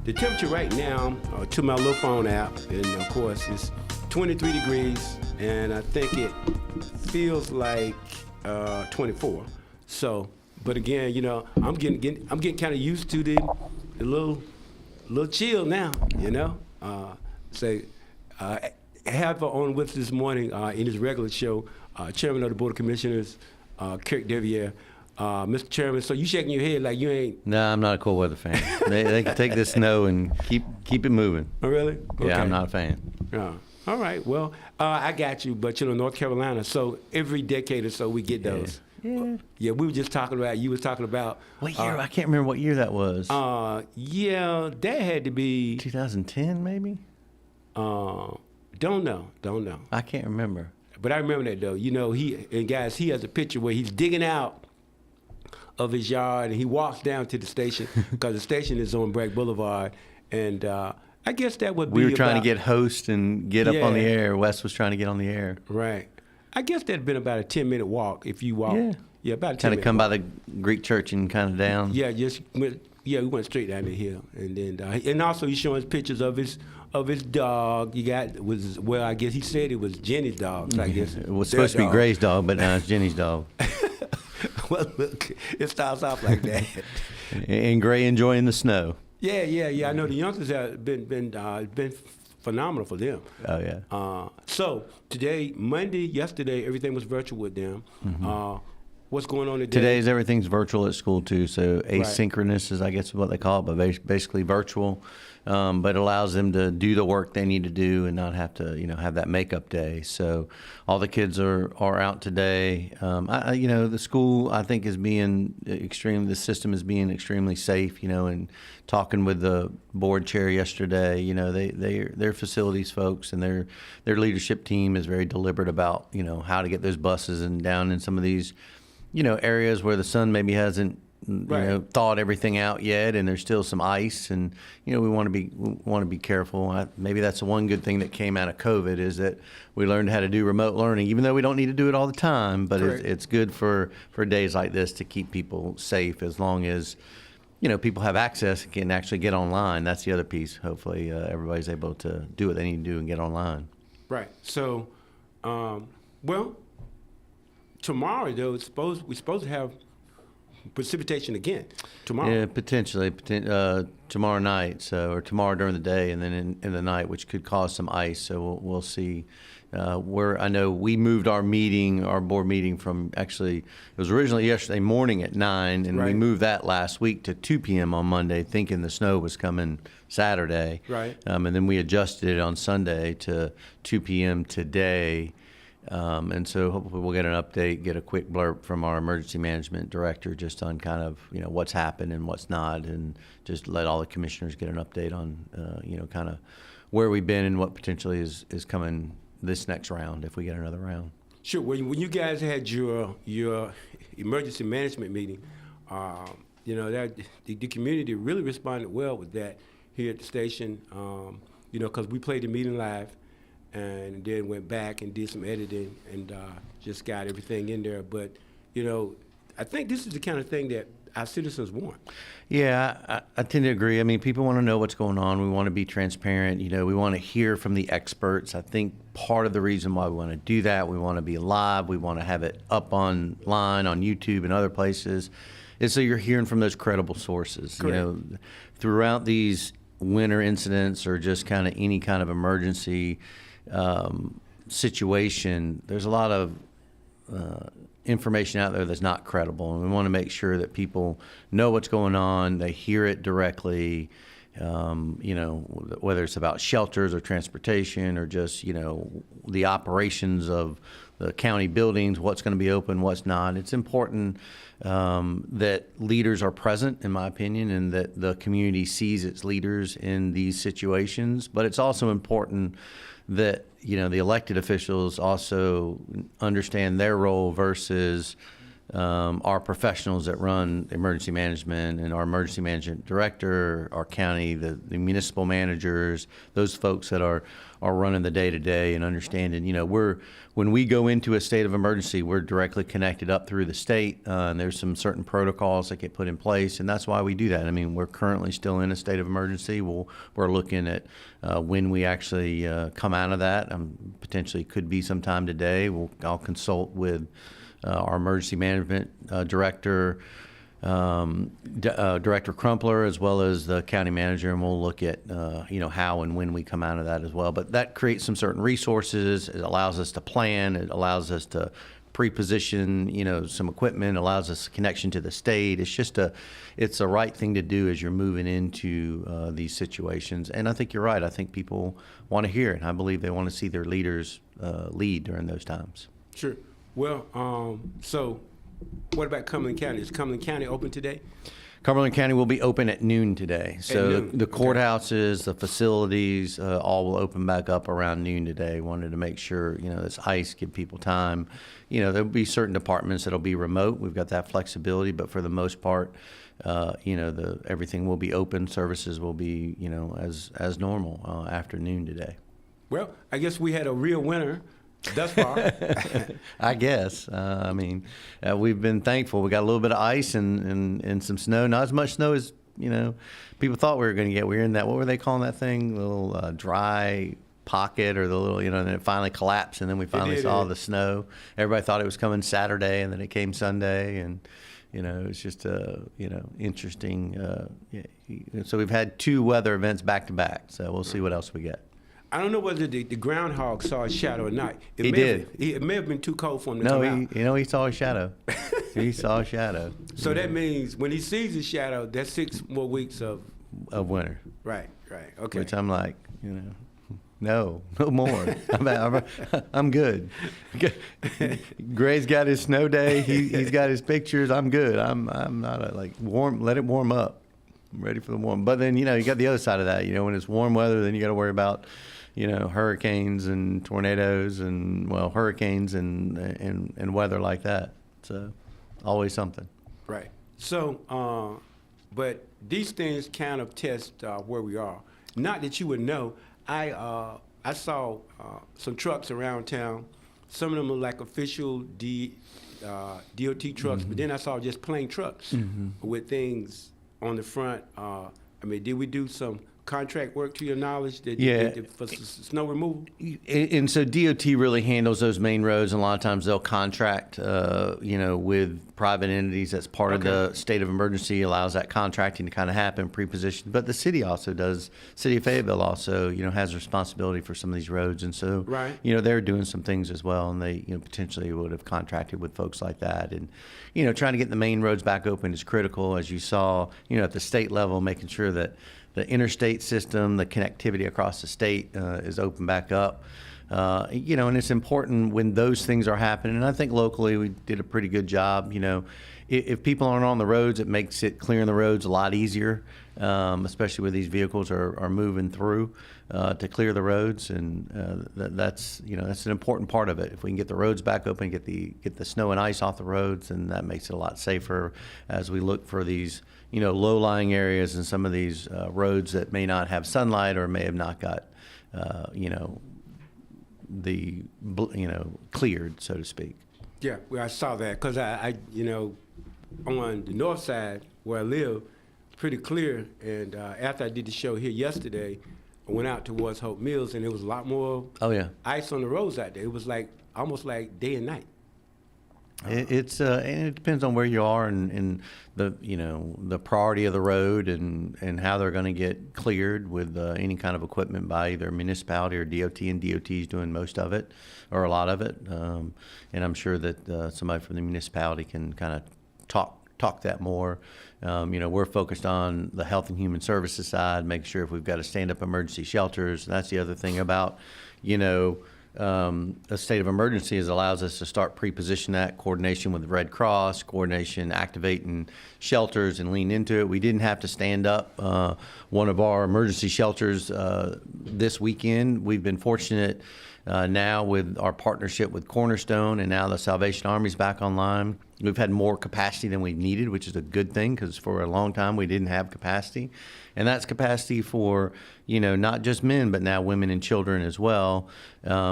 The temperature right now, to my little phone app, and of course, it's 23 degrees, and I think it feels like 24. So, but again, you know, I'm getting kind of used to the little chill now. You know, have on with this morning in his regular show, Chairman of the Board of Commissioners, KIRK DEVIERE. Mr. Chairman, so you shaking your head like you ain't... No, I'm not a cold weather fan. they can take this snow and keep it moving. Oh, really? Okay. Yeah, I'm not a fan. All right, well, I got you, but you know, North Carolina, so every decade or so we get those. Yeah, we were just talking about, you was talking about... What year? I can't remember what year that was. Yeah, that had to be... 2010, maybe? Don't know. I can't remember. But I remember that, though. You know, he has a picture where he's digging out of his yard, and he walks down to the station, because the station is on Bragg Boulevard, and I guess that would be We were trying to get host and get up on the air. Wes was trying to get on the air. Right. I guess that'd been about a 10-minute walk if you walk. Yeah, about a 10-minute Kind of come walk. by the Greek church and kind of down. Yeah, we went straight down the hill, and then and also he's showing us pictures of his dog. I guess he said it was Jenny's dog. So I guess it was supposed to be Gray's dog, but now it's Jenny's dog. Well, look, it starts off like that. And Gray enjoying the snow. Yeah. I know the youngsters have been phenomenal for them. Oh yeah. So today, Monday, yesterday, everything was virtual with them. Mm-hmm. What's going on today? Today's everything's virtual at school too, so asynchronous is I guess what they call it, but basically virtual. But it allows them to do the work they need to do and not have to, have that makeup day. So all the kids are out today. The school I think is being the system is being extremely safe. And talking with the board chair yesterday, they're facilities folks and their leadership team is very deliberate about how to get those buses and down in some of these areas where the sun maybe hasn't thawed everything out yet, and there's still some ice, and we want to be careful. Maybe that's the one good thing that came out of COVID is that we learned how to do remote learning, even though we don't need to do it all the time. But it's good for days like this to keep people safe, as long as people have access and can actually get online. That's the other piece. Hopefully, everybody's able to do what they need to do and get online. Right. So, tomorrow though, we're supposed to have precipitation again tomorrow. Yeah, potentially tomorrow night, or tomorrow during the day, and then in the night, which could cause some ice. So we'll see. I know we moved our board meeting from it was originally yesterday morning at 9, and we moved that last week to 2 p.m. on Monday, thinking the snow was coming Saturday. Right. And then we adjusted it on Sunday to 2 p.m. today. And so hopefully we'll get an update, get a quick blurb from our emergency management director just on kind of, what's happened and what's not, and just let all the commissioners get an update on, kind of where we've been and what potentially is coming this next round if we get another round. Sure. When you guys had your emergency management meeting, that the community really responded well with that here at the station, because we played the meeting live, and then went back and did some editing and just got everything in there. But, I think this is the kind of thing that our citizens want. Yeah, I tend to agree. I mean, people want to know what's going on. We want to be transparent. We want to hear from the experts. I think part of the reason why we want to do that, we want to be live, we want to have it up online on YouTube and other places, is so you're hearing from those credible sources. Correct. Throughout these winter incidents or just kind of any kind of emergency situation, there's a lot of information out there that's not credible, and we want to make sure that people know what's going on, they hear it directly, whether it's about shelters or transportation or just the operations of the county buildings, what's going to be open, what's not. It's important that leaders are present, in my opinion, and that the community sees its leaders in these situations. But it's also important that the elected officials also understand their role versus our professionals that run emergency management and our emergency management director, our county, the municipal managers, those folks that are running the day-to-day and understanding, when we go into a state of emergency, we're directly connected up through the state, and there's some certain protocols that get put in place, and that's why we do that. I mean, we're currently still in a state of emergency. We're looking at when we actually come out of that. Potentially could be sometime today. I'll consult with our emergency management director, Director Crumpler, as well as the county manager, and we'll look at how and when we come out of that as well. But that creates some certain resources. It allows us to plan. It allows us to pre-position, some equipment. Allows us a connection to the state. It's the right thing to do as you're moving into these situations. And I think you're right. I think people want to hear it. I believe they want to see their leaders lead during those times. Sure. Well, so what about Cumberland County? Is Cumberland County open today? Cumberland County will be open at noon today. So noon. The courthouses, the facilities, all will open back up around noon today. Wanted to make sure, this ice, give people time. There'll be certain departments that'll be remote. We've got that flexibility, but for the most part, everything will be open. Services will be, as normal after noon today. Well, I guess we had a real winner thus far. I guess. We've been thankful. We got a little bit of ice and some snow. Not as much snow as, people thought we were going to get. We were in that, what were they calling that thing? A little dry pocket, or the little, and then it finally collapsed, and then we finally saw the snow. Everybody thought it was coming Saturday, and then it came Sunday, and, it was just, interesting. So we've had 2 weather events back to back, so we'll see what else we get. I don't know whether the groundhog saw a shadow or not. He did. It may have been too cold for him to come out. No, he saw a shadow. He saw a shadow. So that means when he sees a shadow, that's 6 more weeks of winter. Right. Okay. Which I'm like, no more. I'm good. Gray's got his snow day. He's got his pictures. I'm good. I'm not warm. Let it warm up. I'm ready for the warm. But then, you got the other side of that. When it's warm weather, then you got to worry about, hurricanes and tornadoes and, hurricanes and weather like that. So always something. Right. So, but these things kind of test where we are. Not that you would know. I saw some trucks around town. Some of them are like official DOT trucks, but then I saw just plain trucks with things on the front. Did we do some contract work, to your knowledge, for snow removal? And so DOT really handles those main roads, and a lot of times they'll contract, with private entities. That's part of the state of emergency, allows that contracting to kind of happen, pre-positioned. But the city also does. City of Fayetteville also, has responsibility for some of these roads, and so, they're doing some things as well, and they, potentially would have contracted with folks like that. And, trying to get the main roads back open is critical, as you saw, at the state level, making sure that the interstate system, the connectivity across the state is open back up. And it's important when those things are happening. And I think locally we did a pretty good job. If people aren't on the roads, it makes clearing the roads a lot easier, especially when these vehicles are moving through to clear the roads. And that's an important part of it. If we can get the roads back open, get the snow and ice off the roads, and that makes it a lot safer as we look for these low-lying areas and some of these roads that may not have sunlight or may have not got, cleared, so to speak. Yeah, well, I saw that because I on the north side where I live, it's pretty clear. And after I did the show here yesterday, I went out towards Hope Mills, and there was a lot more ice on the roads out there. It was almost like day and night. And it depends on where you are and the priority of the road and how they're going to get cleared with any kind of equipment by either municipality or DOT, and DOT is doing most of it or a lot of it. And I'm sure that somebody from the municipality can kind of talk that more. We're focused on the health and human services side, making sure if we've got to stand up emergency shelters. And that's the other thing about, a state of emergency allows us to start pre-position that, coordination with the Red Cross, coordination, activating shelters and lean into it. We didn't have to stand up one of our emergency shelters this weekend. We've been fortunate Now with our partnership with Cornerstone and now the Salvation Army's back online, we've had more capacity than we needed, which is a good thing because for a long time we didn't have capacity. And that's capacity for, not just men, but now women and children as well,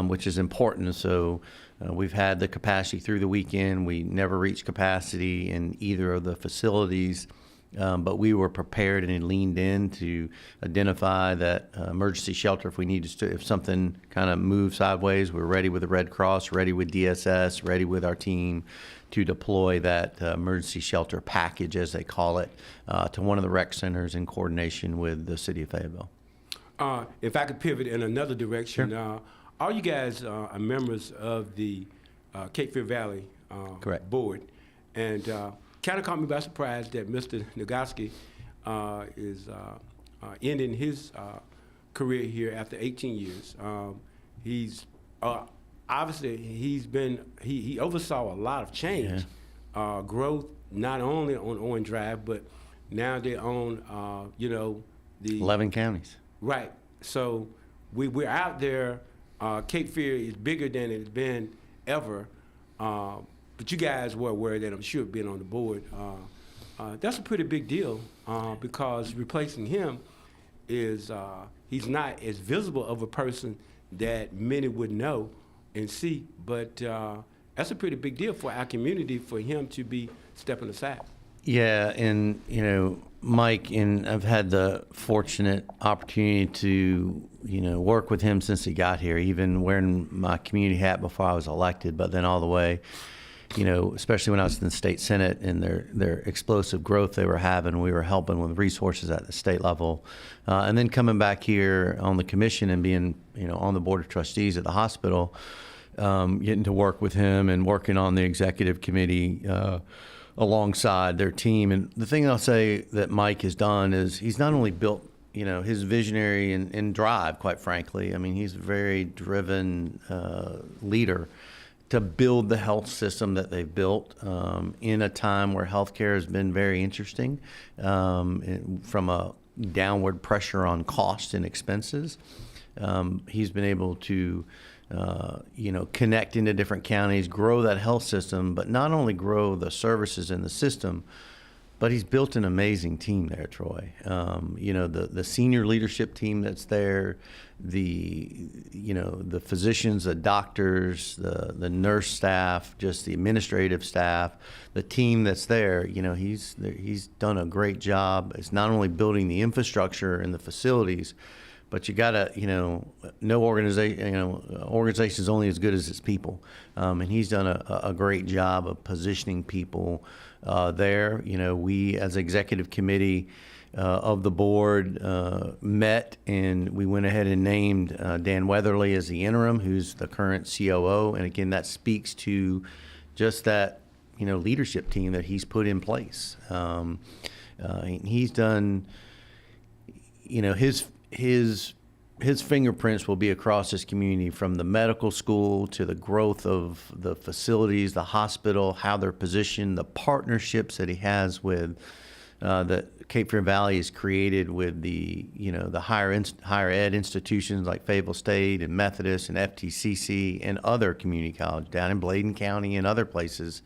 which is important. So we've had the capacity through the weekend. We never reached capacity in either of the facilities. But we were prepared and leaned in to identify that emergency shelter if we needed to. If something kind of moved sideways, we're ready with the Red Cross, ready with DSS, ready with our team to deploy that emergency shelter package, as they call it, to one of the rec centers in coordination with the city of Fayetteville. If I could pivot in another direction, Sure. All you guys are members of the Cape Fear Valley Correct. board, and kind of caught me by surprise that Mr. Nagoski is ending his career here after 18 years. He's obviously he oversaw a lot of change, growth not only on Owen Drive, but now they own the 11 counties. Right. So we're out there. Cape Fear is bigger than it's been ever. But you guys were aware that I'm sure being on the board. That's a pretty big deal because replacing him is he's not as visible of a person that many would know and see. But that's a pretty big deal for our community for him to be stepping aside. Yeah, and Mike, and I've had the fortunate opportunity to work with him since he got here, even wearing my community hat before I was elected, but then all the way, especially when I was in the state senate and their explosive growth they were having, we were helping with resources at the state level, and then coming back here on the commission and being on the board of trustees at the hospital, getting to work with him and working on the executive committee alongside their team. And the thing I'll say that Mike has done is he's not only built, his visionary and drive, quite frankly. I mean, he's a very driven leader to build the health system that they've built in a time where healthcare has been very interesting from a downward pressure on cost and expenses. He's been able to connect into different counties, grow that health system, but not only grow the services in the system, but he's built an amazing team there, Troy. The senior leadership team that's there, the physicians, the doctors, the nurse staff, just the administrative staff, the team that's there, he's done a great job. It's not only building the infrastructure and the facilities, but you gotta, no organization is only as good as its people, and he's done a great job of positioning people there. We as executive committee of the board met, and we went ahead and named Dan Weatherly as the interim, who's the current COO, and again that speaks to just that leadership team that he's put in place. He's done, his fingerprints will be across this community, from the medical school to the growth of the facilities, the hospital, how they're positioned, the partnerships that he has with that Cape Fear Valley has created with the the higher ed institutions like Fayetteville State and Methodist and FTCC and other community colleges down in Bladen County and other places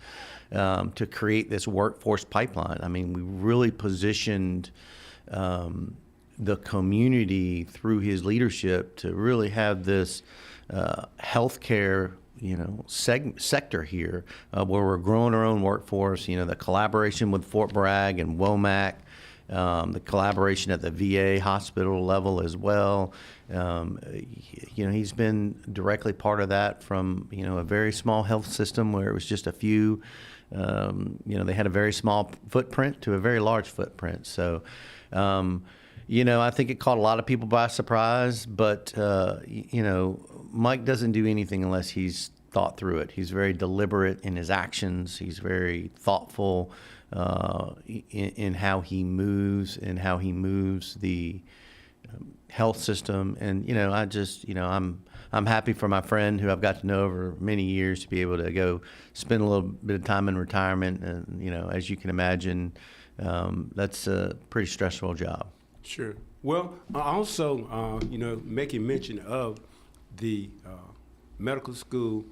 to create this workforce pipeline. I mean, we really positioned the community through his leadership to really have this healthcare, sector here where we're growing our own workforce. The collaboration with Fort Bragg and WOMAC, the collaboration at the VA hospital level as well. He's been directly part of that from a very small health system where it was just a few. They had a very small footprint to a very large footprint. So. I think it caught a lot of people by surprise, but, Mike doesn't do anything unless he's thought through it. He's very deliberate in his actions. He's very thoughtful in how he moves and how he moves the health system. And, I'm happy for my friend who I've got to know over many years to be able to go spend a little bit of time in retirement. And, as you can imagine, that's a pretty stressful job. Sure. Well, also, making mention of the medical school,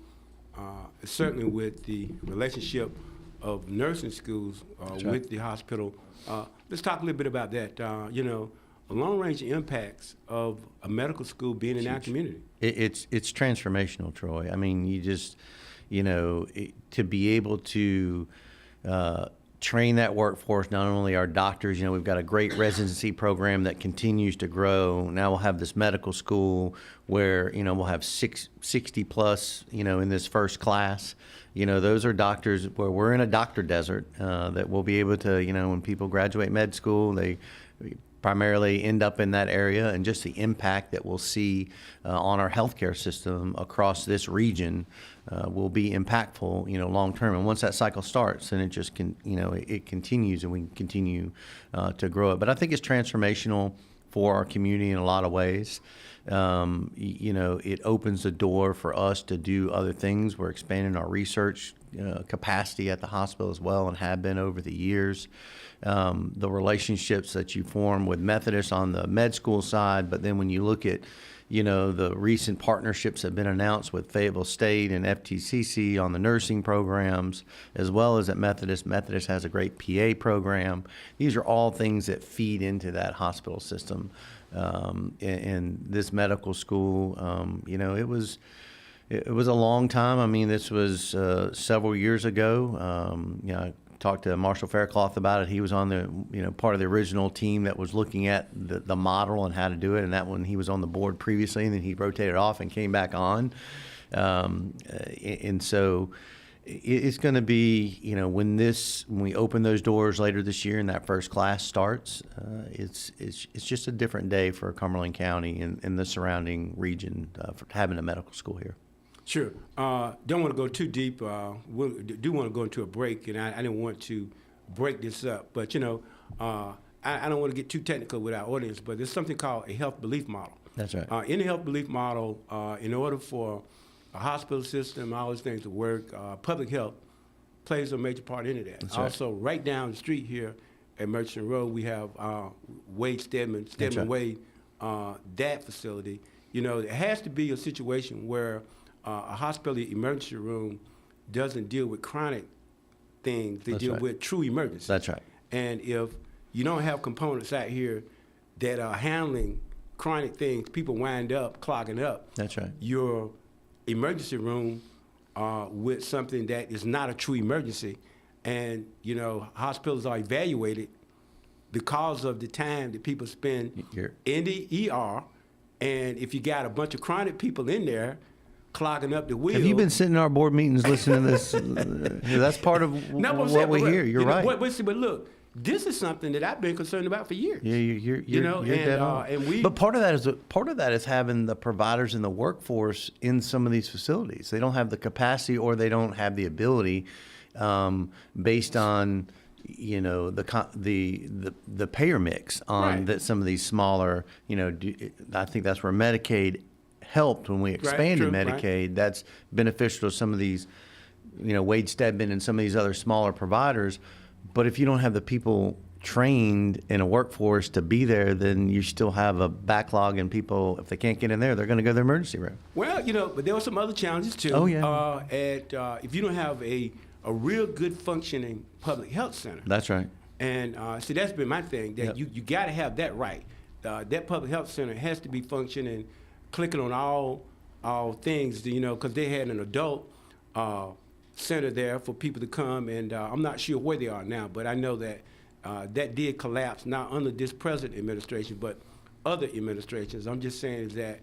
certainly with the relationship of nursing schools with the hospital. Let's talk a little bit about that. Long-range impacts of a medical school being in our community. It's transformational, Troy. I mean, you just, to be able to train that workforce, not only our doctors, we've got a great residency program that continues to grow. Now we'll have this medical school where, we'll have 60 plus, in this first class. Those are doctors where we're in a doctor desert that we'll be able to, when people graduate med school, they primarily end up in that area, and just the impact that we'll see on our healthcare system across this region will be impactful, long term. And once that cycle starts, then it just it continues, and we can continue to grow it. But I think it's transformational for our community in a lot of ways. It opens the door for us to do other things. We're expanding our research capacity at the hospital as well, and have been over the years. The relationships that you form with Methodist on the med school side, but then when you look at, the recent partnerships that have been announced with Fayetteville State and FTCC on the nursing programs, as well as at Methodist. Methodist has a great PA program. These are all things that feed into that hospital system. And this medical school, it was a long time. I mean, this was several years ago. I talked to Marshall Faircloth about it. He was on the, part of the original team that was looking at the model and how to do it. And that one, he was on the board previously, and then he rotated off and came back on. And so it's going to be, when we open those doors later this year and that first class starts, it's just a different day for Cumberland County and the surrounding region for having a medical school here. Sure. Don't want to go too deep. We do want to go into a break, and I didn't want to break this up. But, I don't want to get too technical with our audience, but there's something called a health belief model. That's right. In the health belief model, in order for a hospital system, all those things to work, public health plays a major part into that. That's also, right down the street here at Merchant Road, we have Wade Stedman right. Wade, that facility. It has to be a situation where a hospital emergency room doesn't deal with chronic things. They deal with true emergencies. That's right. And if you don't have components out here that are handling chronic things, people wind up clogging up. That's right. Your emergency room with something that is not a true emergency. And, hospitals are evaluated because of the time that people spend in the ER. And if you got a bunch of chronic people in there clogging up the wheel. Have you been sitting in our board meetings listening to this? That's part of what we hear. You're right. But look, this is something that I've been concerned about for years. Yeah, you're dead on. But part of that is having the providers in the workforce in some of these facilities. They don't have the capacity, or they don't have the ability, based on the payer mix on that some of these smaller. I think that's where Medicaid helped when we expanded Medicaid. Right. That's beneficial to some of these, Wade Stedman and some of these other smaller providers. But if you don't have the people trained in a workforce to be there, then you still have a backlog, and people, if they can't get in there, they're going to go to the emergency room. Well, but there were some other challenges too. Oh, yeah. If you don't have a real good functioning public health center. That's right. And see, that's been my thing, that you got to have that right. That public health center has to be functioning, clicking on all things, because they had an adult center there for people to come, and I'm not sure where they are now, but I know that that did collapse, not under this present administration, but other administrations. I'm just saying is that,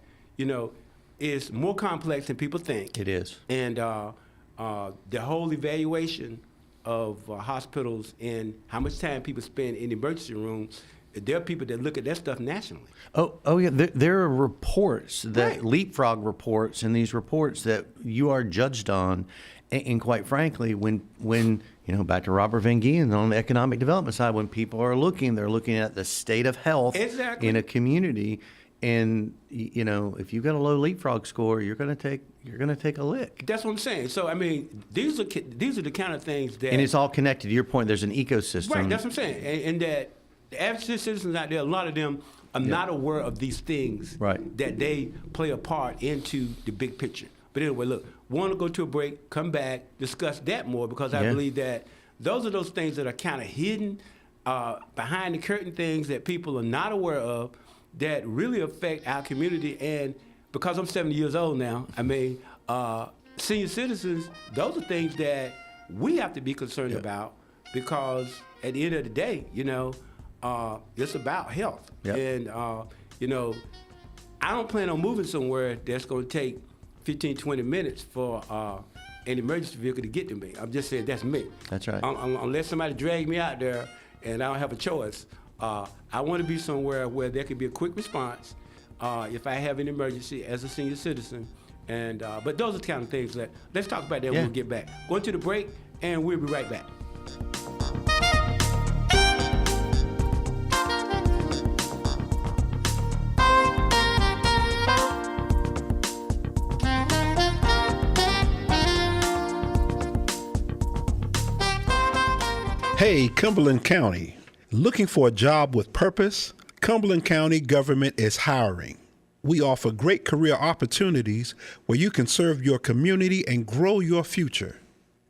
it's more complex than people think. It is. And the whole evaluation of hospitals and how much time people spend in the emergency room, there are people that look at that stuff nationally. Oh yeah. There are reports that leapfrog reports, and these reports that you are judged on, and quite frankly, when back to Robert Van Gien on the economic development side, when people are looking, they're looking at the state of health in a community, and if you've got a low leapfrog score, you're going to take a lick. That's what I'm saying. So I mean, these are the kind of things that, and it's all connected. To your point, there's an ecosystem. Right. That's what I'm saying, and that the average citizens out there, a lot of them are not aware of these things, that they play a part into the big picture But anyway, look, want to go to a break, come back, discuss that more, because I Yeah. believe that those are those things that are kind of hidden behind the curtain, things that people are not aware of that really affect our community. And because I'm 70 years old now, I mean, senior citizens, those are things that we have to be concerned about, because at the end of the day, it's about health. Yep. And, I don't plan on moving somewhere that's going to take 15, 20 minutes for an emergency vehicle to get to me. I'm just saying that's me. That's right. Unless somebody drag me out there and I don't have a choice, I want to be somewhere where there can be a quick response if I have an emergency as a senior citizen. And but those are the kind of things that, let's talk about that when we get back. Going to the break, and we'll be right back. Hey, Cumberland County. Looking for a job with purpose? Cumberland County government is hiring. We offer great career opportunities where you can serve your community and grow your future.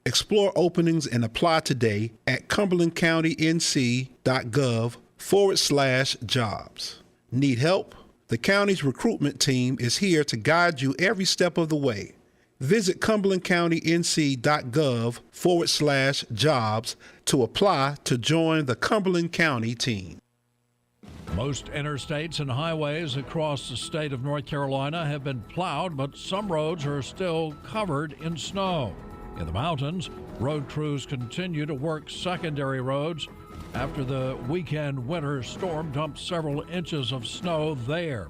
Explore openings and apply today at cumberlandcountync.gov/jobs. Need help? The county's recruitment team is here to guide you every step of the way. Visit cumberlandcountync.gov/jobs to apply to join the Cumberland County team. Most interstates and highways across the state of North Carolina have been plowed, but some roads are still covered in snow. In the mountains, road crews continue to work secondary roads after the weekend winter storm dumped several inches of snow there.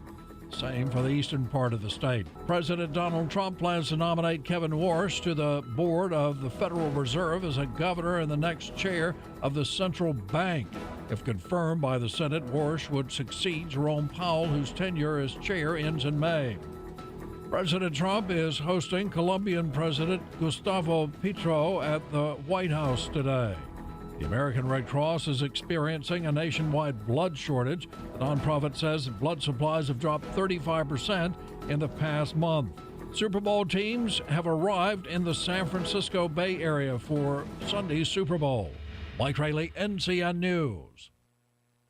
Same for the eastern part of the state. President Donald Trump plans to nominate Kevin Warsh to the board of the Federal Reserve as a governor and the next chair of the central bank. If confirmed by the Senate, Warsh would succeed Jerome Powell, whose tenure as chair ends in May. President Trump is hosting Colombian President Gustavo Petro at the White House today. The American Red Cross is experiencing a nationwide blood shortage. The nonprofit says blood supplies have dropped 35% in the past month. Super Bowl teams have arrived in the San Francisco Bay Area for Sunday's Super Bowl. Mike Rayleigh, NCN News.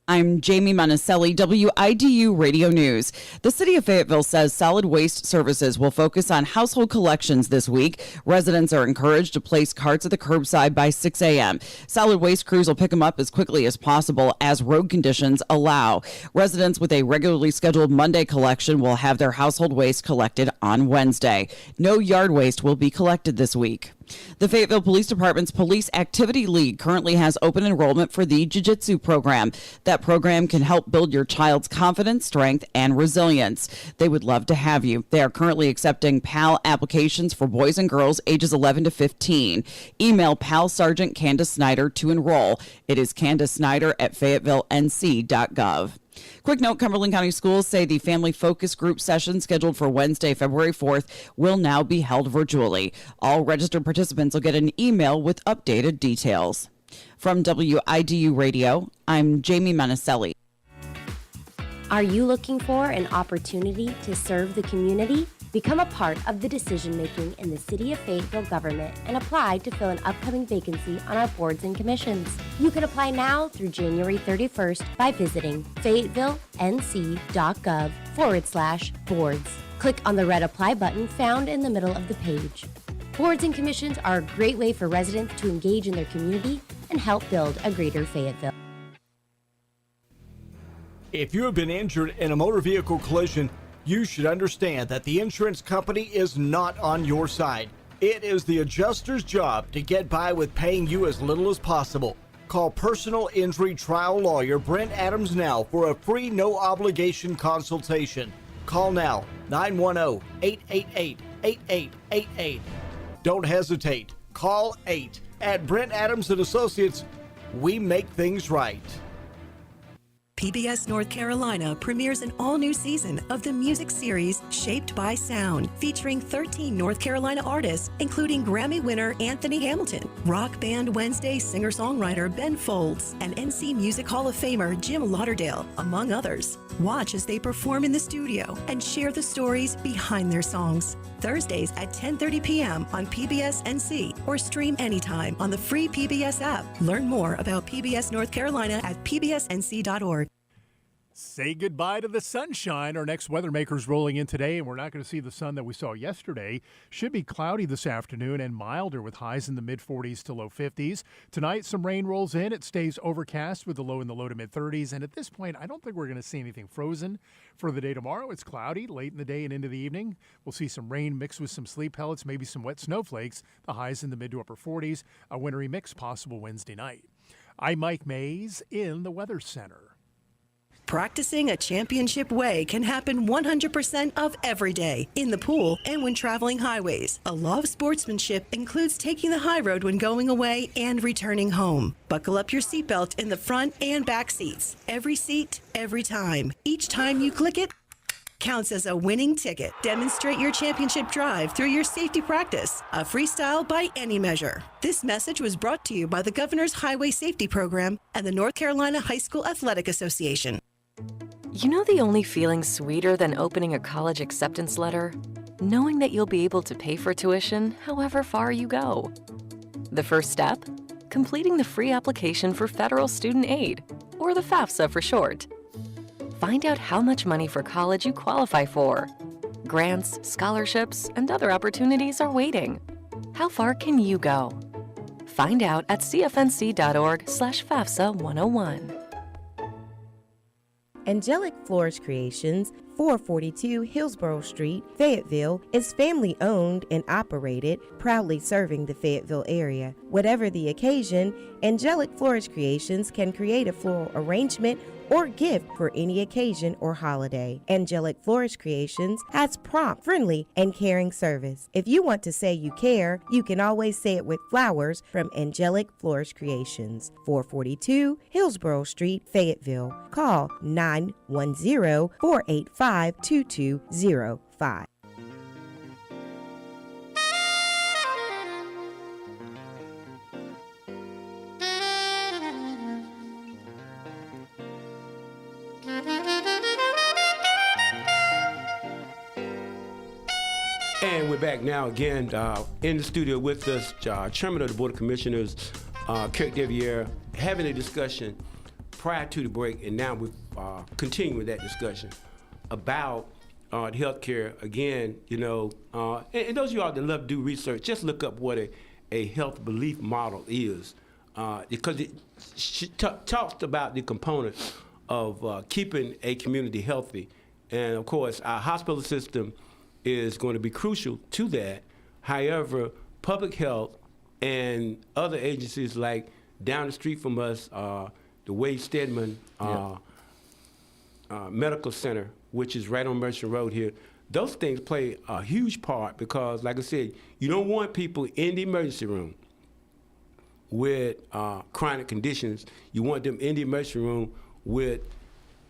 I'm Jamie Monticelli, WIDU Radio News. The city of Fayetteville says solid waste services will focus on household collections this week. Residents are encouraged to place carts at the curbside by 6 a.m. Solid waste crews will pick them up as quickly as possible as road conditions allow. Residents with a regularly scheduled Monday collection will have their household waste collected on Wednesday. No yard waste will be collected this week. The Fayetteville Police Department's Police Activity League currently has open enrollment for the Jiu-Jitsu program. That program can help build your child's confidence, strength, and resilience. They would love to have you. They are currently accepting PAL applications for boys and girls ages 11 to 15. Email PAL Sergeant Candace Snyder to enroll. It is CandaceSnyder@FayettevilleNC.gov. Quick note, Cumberland County Schools say the Family Focus Group session scheduled for Wednesday, February 4th will now be held virtually. All registered participants will get an email with updated details. From WIDU Radio, I'm Jamie Monticelli. Are you looking for an opportunity to serve the community? Become a part of the decision-making in the City of Fayetteville government and apply to fill an upcoming vacancy on our boards and commissions. You can apply now through January 31st by visiting fayettevilleNC.gov/boards. Click on the red apply button found in the middle of the page. Boards and commissions are a great way for residents to engage in their community and help build a greater Fayetteville. If you have been injured in a motor vehicle collision, you should understand that the insurance company is not on your side. It is the adjuster's job to get by with paying you as little as possible. Call personal injury trial lawyer Brent Adams now for a free no-obligation consultation. Call now, 910-888-8888. Don't hesitate. Call 8. At Brent Adams & Associates, we make things right. PBS North Carolina premieres an all-new season of the music series Shaped by Sound, featuring 13 North Carolina artists, including Grammy winner Anthony Hamilton, Rock Band Wednesday singer-songwriter Ben Folds, and NC Music Hall of Famer Jim Lauderdale, among others. Watch as they perform in the studio and share the stories behind their songs. Thursdays at 10:30 p.m. on PBS NC, or stream anytime on the free PBS app. Learn more about PBS North Carolina at pbsnc.org. Say goodbye to the sunshine. Our next weather maker's rolling in today, and we're not going to see the sun that we saw yesterday. Should be cloudy this afternoon and milder with highs in the mid-40s to low 50s. Tonight, some rain rolls in. It stays overcast with the low in the low to mid-30s. And at this point, I don't think we're going to see anything frozen for the day tomorrow. It's cloudy late in the day and into the evening. We'll see some rain mixed with some sleet pellets, maybe some wet snowflakes. The highs in the mid to upper 40s. A wintry mix possible Wednesday night. I'm Mike Mays in the Weather Center. Practicing a championship way can happen 100% of every day, in the pool and when traveling highways. A law of sportsmanship includes taking the high road when going away and returning home. Buckle up your seatbelt in the front and back seats. Every seat, every time. Each time you click it counts as a winning ticket. Demonstrate your championship drive through your safety practice, a freestyle by any measure. This message was brought to you by the Governor's Highway Safety Program and the North Carolina High School Athletic Association. You know the only feeling sweeter than opening a college acceptance letter? Knowing that you'll be able to pay for tuition however far you go. The first step? Completing the free application for federal student aid, or the FAFSA for short. Find out how much money for college you qualify for. Grants, scholarships, and other opportunities are waiting. How far can you go? Find out at cfnc.org/FAFSA 101. Angelic Flourish Creations, 442 Hillsborough Street, Fayetteville, is family owned and operated, proudly serving the Fayetteville area. Whatever the occasion, Angelic Flourish Creations can create a floral arrangement or gift for any occasion or holiday. Angelic Flourish Creations has prompt, friendly, and caring service. If you want to say you care, you can always say it with flowers from Angelic Flourish Creations, 442 Hillsborough Street, Fayetteville. Call 910-485-2205. And we're back now again in the studio with us, Chairman of the Board of Commissioners, KIRK DEVIERE, having a discussion prior to the break, and now we're continuing that discussion about the health care. Again, you know, and those of you all that love to do research, just look up what a health belief model is, because it talks about the components of keeping a community healthy. And of course, our hospital system is going to be crucial to that. However, public health and other agencies like down the street from us, the Wade Stedman Medical Center, which is right on Merchant Road here, those things play a huge part because, like I said, you don't want people in the emergency room with chronic conditions. You want them in the emergency room with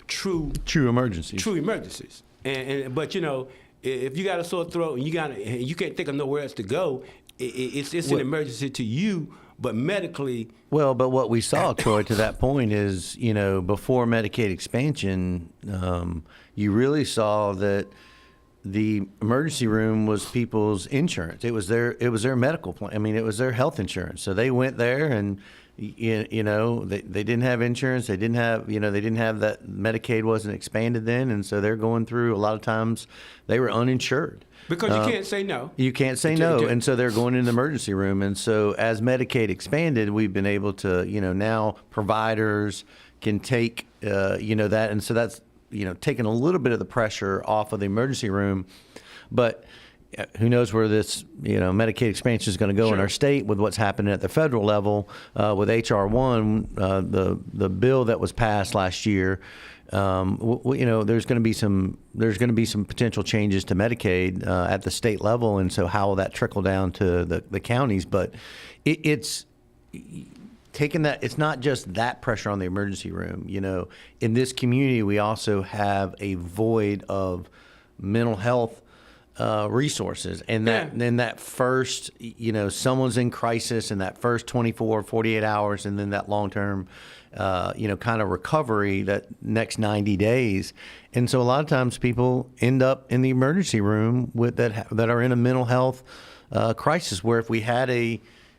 true emergencies. But you know, if you got a sore throat and you can't think of nowhere else to go, it's an emergency to you, but medically. Well, but what we saw, Troy, to that point is, you know, before Medicaid expansion, you really saw that the emergency room was people's insurance. It was their medical plan. I mean, it was their health insurance. So they went there and, you know, they didn't have insurance. They didn't have that. Medicaid wasn't expanded then. And so they're going through, a lot of times they were uninsured. Because you can't say no. You can't say no. And so they're going in the emergency room. And so as Medicaid expanded, we've been able to, you know, now providers can take, you know, that. And so that's, you know, taking a little bit of the pressure off of the emergency room. But who knows where this, you know, Medicaid expansion is going to go in our state with what's happening at the federal level with H.R. 1, the bill that was passed last year. You know, there's going to be some potential changes to Medicaid at the state level, and so how will that trickle down to the counties? But it's taking that, it's not just that pressure on the emergency room. You know, in this community, we also have a void of mental health resources. And then that first, you know, someone's in crisis in that first 24, 48 hours, and then that long-term, you know, kind of recovery, that next 90 days. And so a lot of times people end up in the emergency room with that are in a mental health crisis, where if we had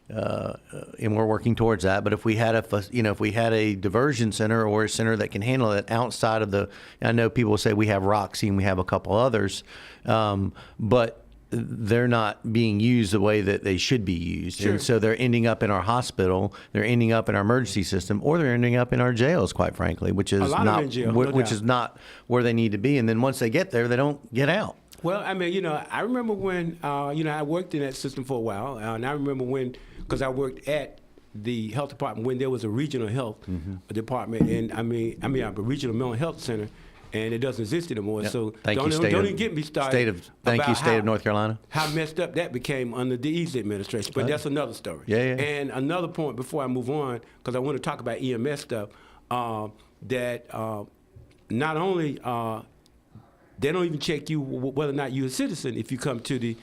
and we're working towards that, but if we had a diversion center or a center that can handle it outside of I know people say we have Roxy and we have a couple others, but they're not being used the way that they should be used. Sure. And so they're ending up in our hospital, they're ending up in our emergency system, or they're ending up in our jails, quite frankly, which is not where they need to be. And then once they get there, they don't get out. Well, I mean, you know, I remember when, you know, I worked in that system for a while, and I remember when, because I worked at the health department when there was a regional health department, and I mean, a regional mental health center, and it doesn't exist anymore. Yep. So don't even get me started. State of North Carolina. How messed up that became under the Easy administration, but that's another story. Yeah. And another point before I move on, because I want to talk about EMS stuff, that not only they don't even check you whether or not you're a citizen if you come to the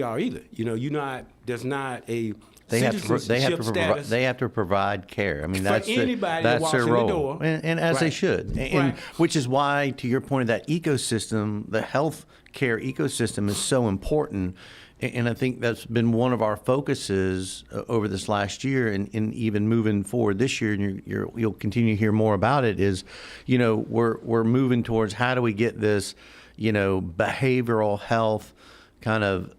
ER either. You know, there's not a They have to provide care. I mean, that's anybody that walks their in the role, door. and as they Right. should. And which is why, to your point, of that ecosystem, the health care ecosystem is so important. And I think that's been one of our focuses over this last year, and even moving forward this year. And you'll continue to hear more about it. Is, you know, we're moving towards how do we get this, you know, behavioral health kind of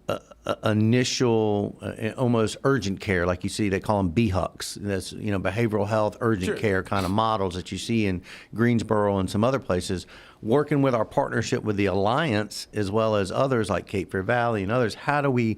initial, almost urgent care, like you see, they call them BHUCs. That's, you know, behavioral health urgent care kind of models that you see in Greensboro and some other places. Working with our partnership with the Alliance, as well as others like Cape Fear Valley and others, how do we,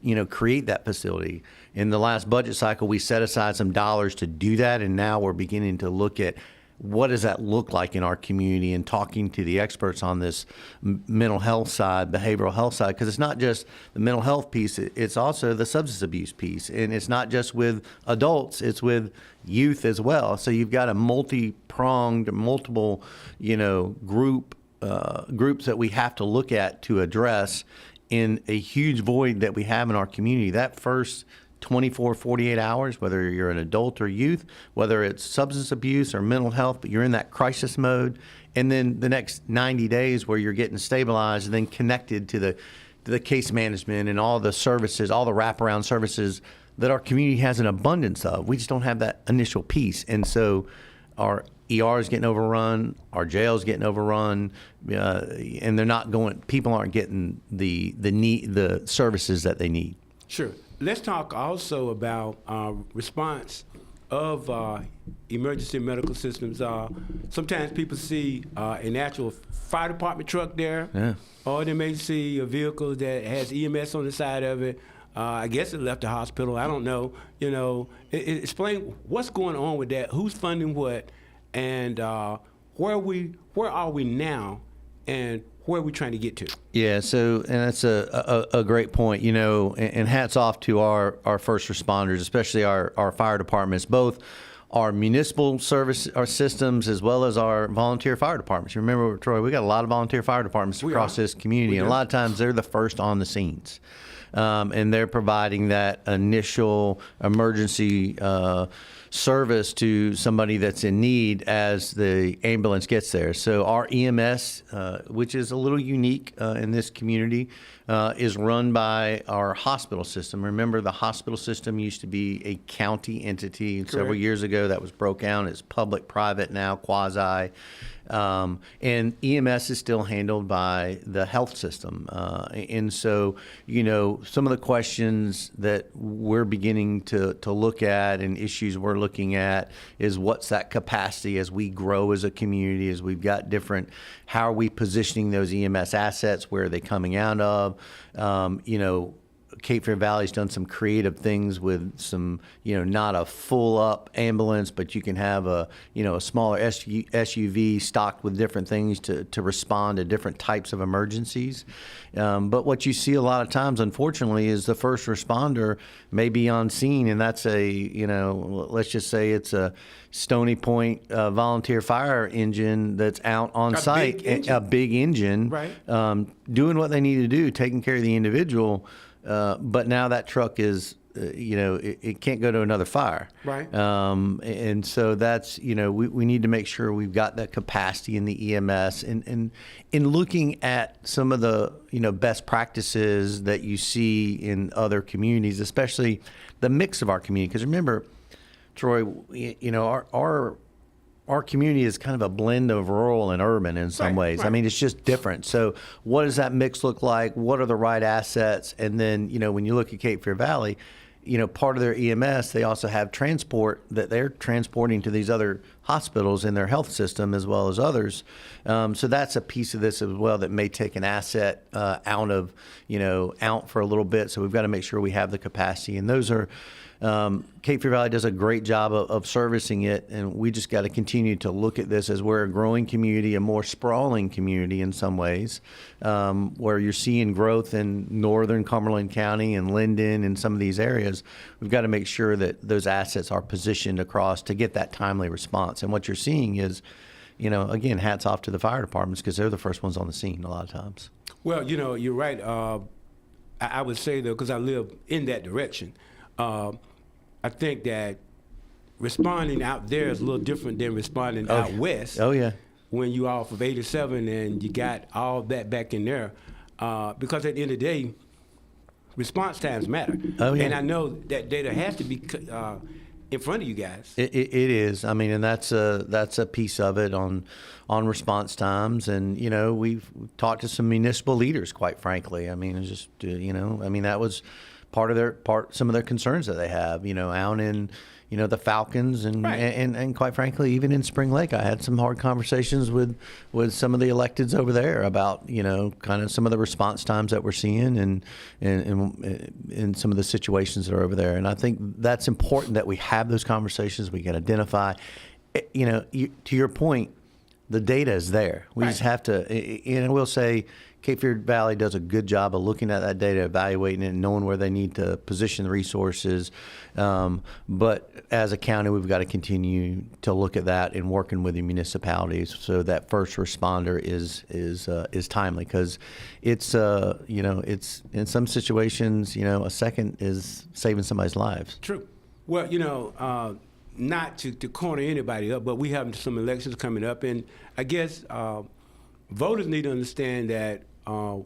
you know, create that facility? In the last budget cycle, we set aside some dollars to do that, and now we're beginning to look at what does that look like in our community, and talking to the experts on this mental health side, behavioral health side, because it's not just the mental health piece, it's also the substance abuse piece. And it's not just with adults, it's with youth as well. So you've got a multi-pronged, multiple, you know, groups that we have to look at to address in a huge void that we have in our community. That first 24, 48 hours, whether you're an adult or youth, whether it's substance abuse or mental health, but you're in that crisis mode. And then the next 90 days where you're getting stabilized and then connected to the case management and all the services, all the wraparound services that our community has an abundance of. We just don't have that initial piece. And so our ER is getting overrun, our jail is getting overrun, and people aren't getting the services that they need. Sure. Let's talk also about response of emergency medical systems. Sometimes people see an actual fire department truck there, or they may see a vehicle that has EMS on the side of it. I guess it left the hospital. I don't know. You know, explain what's going on with that. Who's funding what, and where are we now, and where are we trying to get to? Yeah, so, and that's a great point, you know, and hats off to our first responders, especially our fire departments, both our municipal service, our systems, as well as our volunteer fire departments. You remember, Troy, we got a lot of volunteer fire departments across this community, and a lot of times they're the first on the scenes. And they're providing that initial emergency service to somebody that's in need as the ambulance gets there. So our EMS, which is a little unique in this community, is run by our hospital system. Remember, the hospital system used to be a county entity. Correct. Several years ago that was broke down. It's public-private now, quasi. And EMS is still handled by the health system. And so, you know, some of the questions that we're beginning to look at and issues we're looking at is what's that capacity as we grow as a community, as we've got different, how are we positioning those EMS assets, where are they coming out of? You know, Cape Fear Valley's done some creative things with some, not a full up ambulance, but you can have a smaller SUV stocked with different things to respond to different types of emergencies. But what you see a lot of times, unfortunately, is the first responder may be on scene, and that's let's just say it's a Stony Point volunteer fire engine that's out on site, a big engine, right, doing what they need to do, taking care of the individual. But now that truck is, it can't go to another fire. Right. And so that's, we need to make sure we've got that capacity in the EMS, and in looking at some of the, best practices that you see in other communities, especially the mix of our community. Because remember, Troy, our community is kind of a blend of rural and urban in some ways. Right. I mean, it's just different. So what does that mix look like? What are the right assets? And then, when you look at Cape Fear Valley, part of their EMS, they also have transport that they're transporting to these other hospitals in their health system as well as others. So that's a piece of this as well that may take an asset out for a little bit. So we've got to make sure we have the capacity. And those are, Cape Fear Valley does a great job of servicing it, and we just got to continue to look at this as we're a growing community, a more sprawling community in some ways, where you're seeing growth in northern Cumberland County and Linden and some of these areas. We've got to make sure that those assets are positioned across to get that timely response. And what you're seeing is, again, hats off to the fire departments because they're the first ones on the scene a lot of times. Well, you're right. I would say, though, because I live in that direction, I think that responding out there is a little different than responding out west. Oh, yeah. When you off of 87 and you got all that back in there. Because at the end of the day, response times matter. Oh, yeah. And I know that data has to be in front of you guys. It is. I mean, and that's a piece of it on response times. And, we've talked to some municipal leaders, quite frankly. I mean, it's just, that was some of their concerns that they have, out in, the Falcons and, right, and quite frankly, even in Spring Lake, I had some hard conversations with some of the electeds over there about, kind of some of the response times that we're seeing and some of the situations that are over there. And I think that's important that we have those conversations. We can identify, to your point, the data is there. We just have to, and I will say, Cape Fear Valley does a good job of looking at that data, evaluating it, and knowing where they need to position the resources. But as a county, we've got to continue to look at that and working with the municipalities so that first responder is timely, because it's it's in some situations a second is saving somebody's lives. True. Well, not to corner anybody up, but we have some elections coming up, and I guess voters need to understand that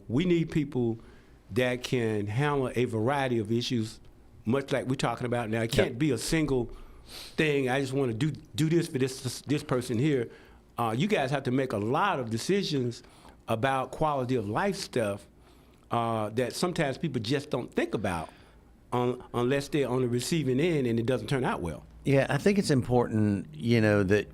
we need people that can handle a variety of issues, much like we're talking about now. It can't be a single thing. I just want to do this for this person here. You guys have to make a lot of decisions about quality of life stuff that sometimes people just don't think about unless they're on the receiving end and it doesn't turn out well. Yeah, I think it's important, that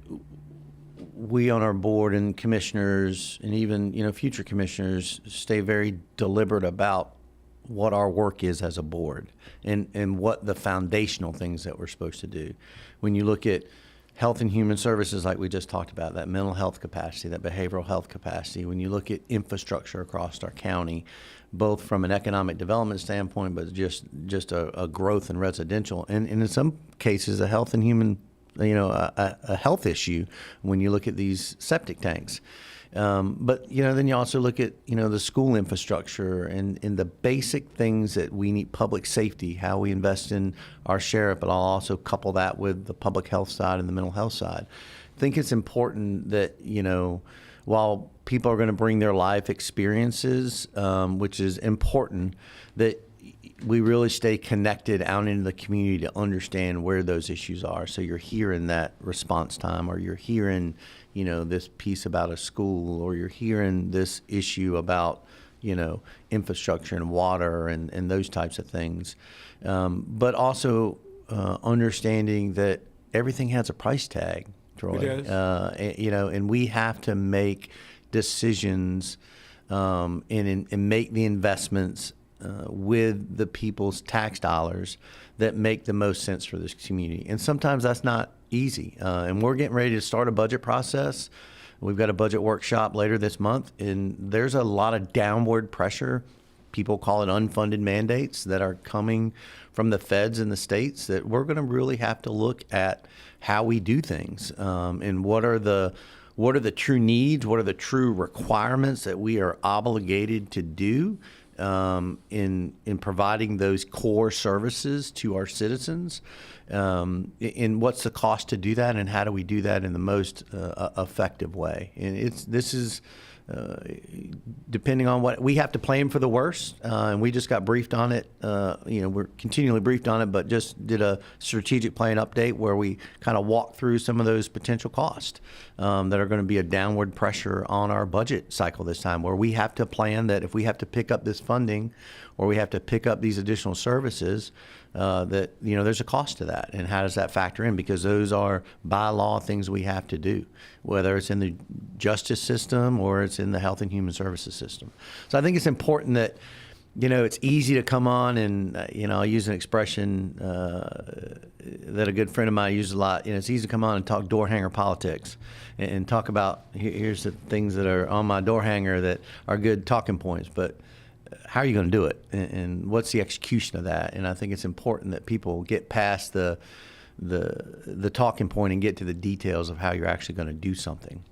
we on our board and commissioners and even, future commissioners stay very deliberate about what our work is as a board and what the foundational things that we're supposed to do. When you look at health and human services, like we just talked about, that mental health capacity, that behavioral health capacity, when you look at infrastructure across our county, both from an economic development standpoint, but just a growth in residential, and in some cases, a health and human, a health issue when you look at these septic tanks. But, then you also look at, the school infrastructure and the basic things that we need, public safety, how we invest in our sheriff, but I'll also couple that with the public health side and the mental health side. I think it's important that, while people are going to bring their life experiences, which is important, that we really stay connected out into the community to understand where those issues are. So you're hearing that response time, or you're hearing, this piece about a school, or you're hearing this issue about, infrastructure and water and those types of things. But also understanding that everything has a price tag, Troy. It does. And we have to make decisions and make the investments with the people's tax dollars that make the most sense for this community. And sometimes that's not easy. And we're getting ready to start a budget process. We've got a budget workshop later this month, and there's a lot of downward pressure. People call it unfunded mandates that are coming from the feds and the states that we're going to really have to look at how we do things, and what are the true needs, what are the true requirements that we are obligated to do in providing those core services to our citizens, and what's the cost to do that, and how do we do that in the most effective way. And this is depending on what we have to plan for the worst, and we just got briefed on it. We're continually briefed on it, but just did a strategic plan update where we kind of walked through some of those potential costs that are going to be a downward pressure on our budget cycle this time, where we have to plan that if we have to pick up this funding or we have to pick up these additional services, that there's a cost to that, and how does that factor in? Because those are by law things we have to do, whether it's in the justice system or it's in the health and human services system. So I think it's important that it's easy to come on and I'll use an expression that a good friend of mine uses a lot. It's easy to come on and talk door hanger politics and talk about here's the things that are on my door hanger that are good talking points, but how are you going to do it, and what's the execution of that? And I think it's important that people get past the talking point and get to the details of how you're actually going to do something.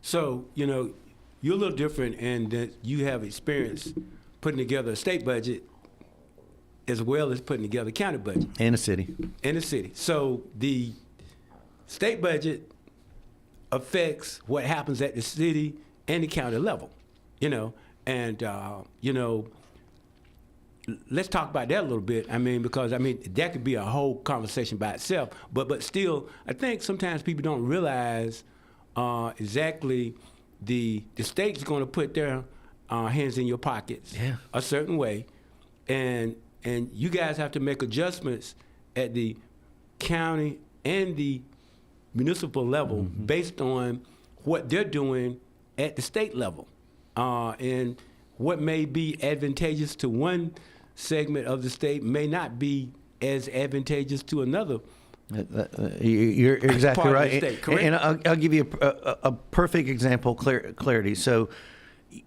So, you're a little different in that you have experience putting together a state budget as well as putting together a county budget. And a city. And a city. So the state budget affects what happens at the city and the county level, and let's talk about that a little bit. Because that could be a whole conversation by itself. But still, I think sometimes people don't realize exactly the state's going to put their hands in your pockets a certain way, and you guys have to make adjustments at the county and the municipal level based on what they're doing at the state level. And what may be advantageous to one segment of the state may not be as advantageous to another. You're exactly part right. Of the state, correct? And I'll give you a perfect example, clarity. So,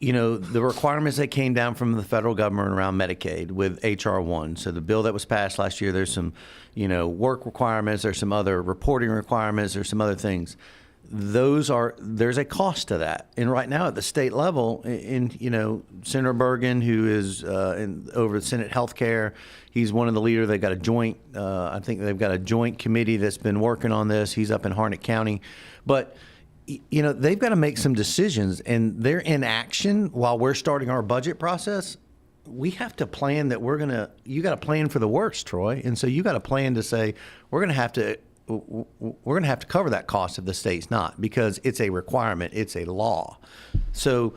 the requirements that came down from the federal government around Medicaid with H.R. 1. So the bill that was passed last year, there's some, work requirements, there's some other reporting requirements, there's some other things. There's a cost to that. And right now at the state level, Senator Bergen, who is over the Senate Healthcare, he's one of the leaders. They've got a joint, I think they've got a joint committee that's been working on this. He's up in Harnett County. But, they've got to make some decisions, and they're in action while we're starting our budget process. We have to plan that you got to plan for the worst, Troy. And so you got to plan to say, we're going to have to cover that cost if the state's not, because it's a requirement, it's a law. So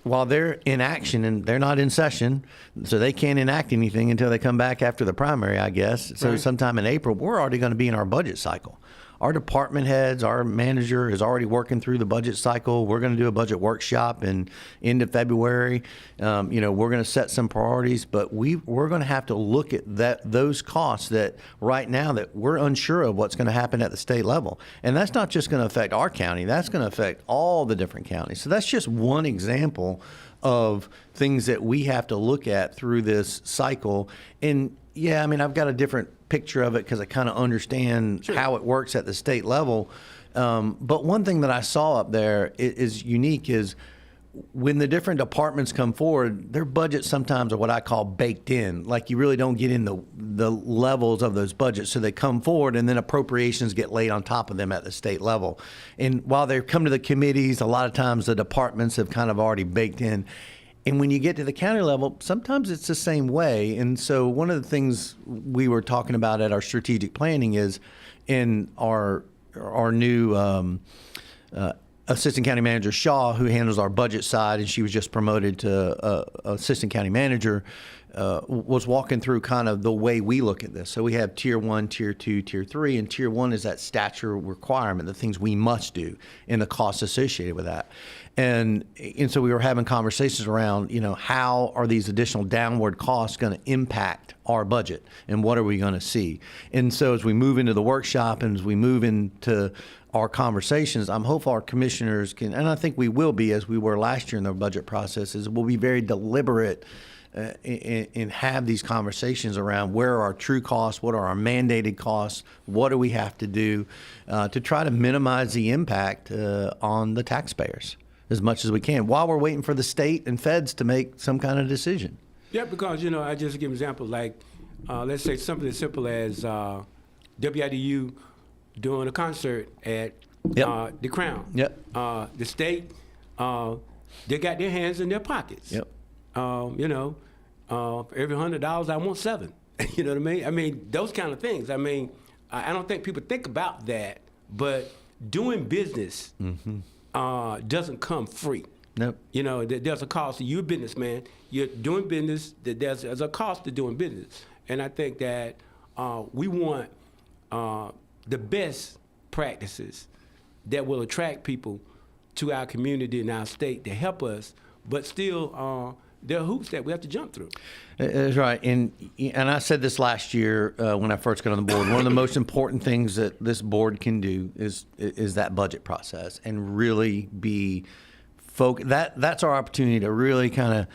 while they're in action and they're not in session, so they can't enact anything until they come back after the primary, I guess. So right. Sometime in April, we're already going to be in our budget cycle. Our department heads, our manager is already working through the budget cycle. We're going to do a budget workshop in end of February. We're going to set some priorities, but we're going to have to look at those costs that right now that we're unsure of what's going to happen at the state level. And that's not just going to affect our county. That's going to affect all the different counties. So that's just one example of things that we have to look at through this cycle. And I've got a different picture of it because I kind of understand how it works at the state level. But one thing that I saw up there is unique is when the different departments come forward, their budgets sometimes are what I call baked in. Like you really don't get in the levels of those budgets. So they come forward and then appropriations get laid on top of them at the state level. And while they come to the committees, a lot of times the departments have kind of already baked in. And when you get to the county level, sometimes it's the same way. And so one of the things we were talking about at our strategic planning is in our new Assistant County Manager Shaw, who handles our budget side, and she was just promoted to Assistant County Manager. was walking through kind of the way we look at this. So we have tier 1, tier 2, tier 3, and tier 1 is that stature requirement, the things we must do and the costs associated with that. And so we were having conversations around, how are these additional downward costs going to impact our budget and what are we going to see? And so as we move into the workshop and as we move into our conversations, I'm hopeful our commissioners can, and I think we will be as we were last year in the budget processes, we'll be very deliberate and have these conversations around where are our true costs, what are our mandated costs, what do we have to do to try to minimize the impact on the taxpayers as much as we can while we're waiting for the state and feds to make some kind of decision. Yeah, because, I just give an example, like, let's say something as simple as WIDU doing a concert at the Crown. Yep. The state, they got their hands in their pockets. Yep. For every $100, I want 7. You know what I mean? I mean, those kind of things. I mean, I don't think people think about that, but doing business doesn't come free. Nope. There's a cost. You're a businessman. You're doing business. There's a cost to doing business. And I think that we want the best practices that will attract people to our community and our state to help us, but still there are hoops that we have to jump through. That's right. And I said this last year when I first got on the board. One of the most important things that this board can do is that budget process and really be focused. That's our opportunity to really kind of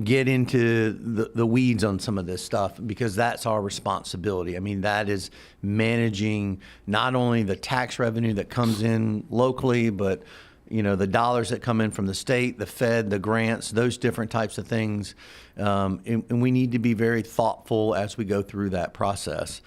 get into the weeds on some of this stuff because that's our responsibility. I mean, that is managing not only the tax revenue that comes in locally, but the dollars that come in from the state, the Fed, the grants, those different types of things. And we need to be very thoughtful as we go through that process.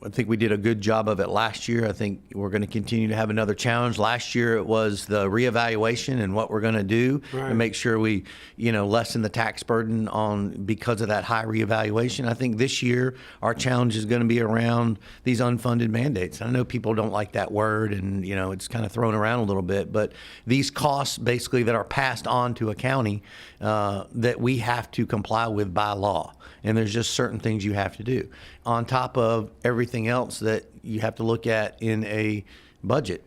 I think we did a good job of it last year. I think we're going to continue to have another challenge. Last year, it was the reevaluation and what we're going to do to make sure we, lessen the tax burden because of that high reevaluation. I think this year, our challenge is going to be around these unfunded mandates. I know people don't like that word and, it's kind of thrown around a little bit, but these costs basically that are passed on to a county that we have to comply with by law. And there's just certain things you have to do on top of everything else that you have to look at in a budget,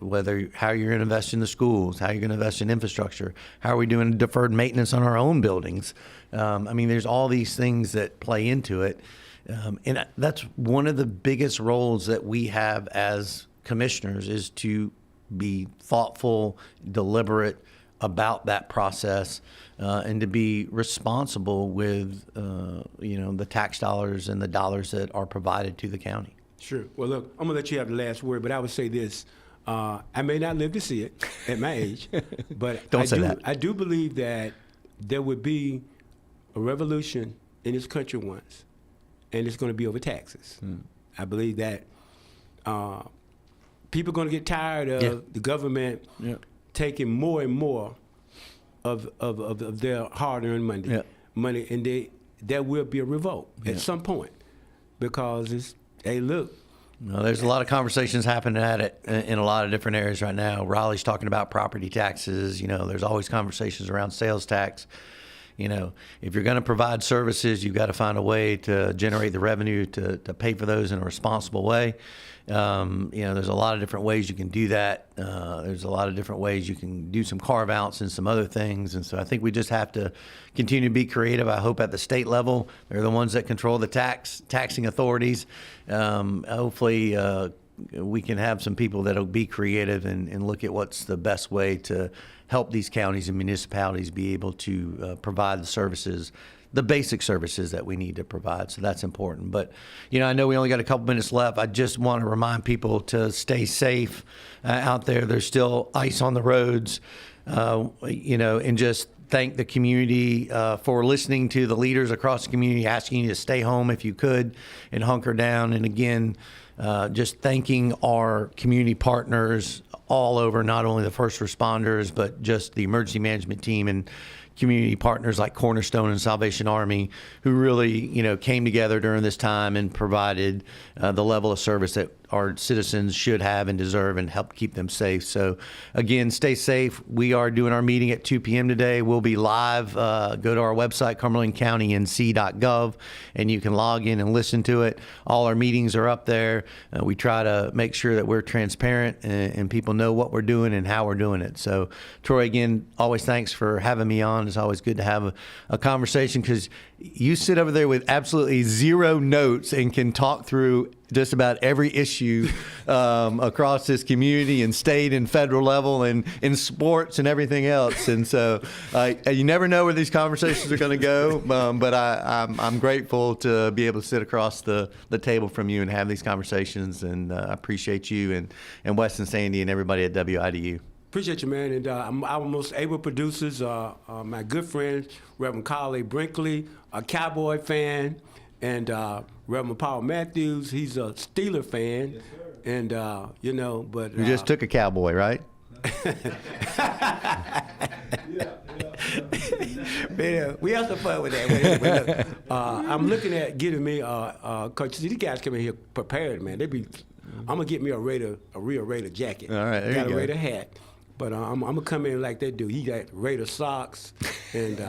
how you're going to invest in the schools, how you're going to invest in infrastructure, how are we doing deferred maintenance on our own buildings. There's all these things that play into it. And that's one of the biggest roles that we have as commissioners is to be thoughtful, deliberate about that process. And to be responsible with, the tax dollars and the dollars that are provided to the county. Sure. Well, look, I'm going to let you have the last word, but I would say this. I may not live to see it at my age, but I do believe that there would be a revolution in this country once, and it's going to be over taxes. I believe that people are going to get tired of the government taking more and more of their hard-earned money, and there will be a revolt at some point because there's a lot of conversations happening at it in a lot of different areas right now. Raleigh's talking about property taxes. There's always conversations around sales tax. If you're going to provide services, you've got to find a way to generate the revenue to pay for those in a responsible way. There's a lot of different ways you can do that. There's a lot of different ways you can do some carve-outs and some other things. And so I think we just have to continue to be creative. I hope at the state level, they're the ones that control the taxing authorities. Hopefully we can have some people that'll be creative and look at what's the best way to help these counties and municipalities be able to provide the services, the basic services that we need to provide. So that's important. But, I know we only got a couple minutes left. I just want to remind people to stay safe out there. There's still ice on the roads, and just thank the community for listening to the leaders across the community, asking you to stay home if you could and hunker down. And again, just thanking our community partners all over, not only the first responders, but just the emergency management team and community partners like Cornerstone and Salvation Army, who really, came together during this time and provided the level of service that our citizens should have and deserve and help keep them safe. So again, stay safe. We are doing our meeting at 2 p.m. today. We'll be live. Go to our website, cumberlandcountync.gov, and you can log in and listen to it. All our meetings are up there. We try to make sure that we're transparent and people know what we're doing and how we're doing it. So Troy, again, always thanks for having me on. It's always good to have a conversation, because you sit over there with absolutely zero notes and can talk through just about every issue across this community and state and federal level and in sports and everything else. And so you never know where these conversations are going to go, but I'm grateful to be able to sit across the table from you and have these conversations, and I appreciate you and Wes and Sandy and everybody at WIDU. Appreciate you, man. And our most able producers are my good friend, Reverend Carly Brinkley, a Cowboy fan, and Reverend Paul Matthews. He's a Steeler fan. Yes, sir. And, but... You just took a Cowboy, right? Man, we have some fun with that. But look, I'm looking at getting me, Coach, these guys come in here prepared, man. I'm going to get me a real Raider jacket. All right, there you go. Got a Raider hat. But I'm going to come in like they do. He got Raider socks, and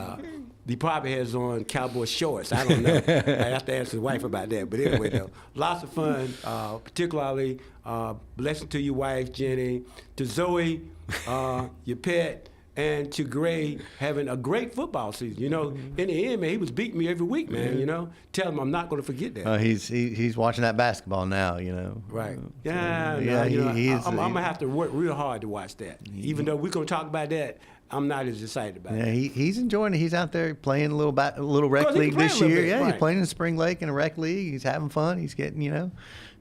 he probably has on Cowboy shorts. I don't know. I have to ask his wife about that. But anyway, though, lots of fun, particularly blessing to your wife, Jenny, to Zoe, your pet, and to Gray, having a great football season. In the end, man, he was beating me every week, man, Tell him I'm not going to forget that. He's watching that basketball now, Right. I'm going to have to work real hard to watch that. Even though we're going to talk about that, I'm not as excited about it. He's enjoying it. He's out there playing a little rec league this year. Yeah, right. He's playing in Spring Lake in a rec league. He's having fun. He's getting,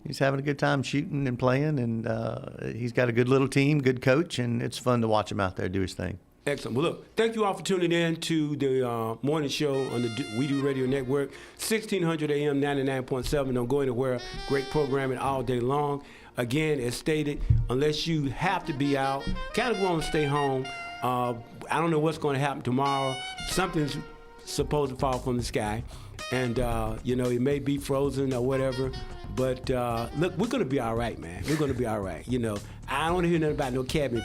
he's having a good time shooting and playing, and he's got a good little team, good coach, and it's fun to watch him out there do his thing. Excellent. Well, look, thank you all for tuning in to the morning show on the Widu Radio Network, 1600 AM, 99.7. Don't go anywhere. Great programming all day long. Again, as stated, unless you have to be out, kind of want to stay home. I don't know what's going to happen tomorrow. Something's supposed to fall from the sky. And, it may be frozen or whatever. But, look, we're going to be all right, man. We're going to be all right. I don't want to hear nothing about no cabin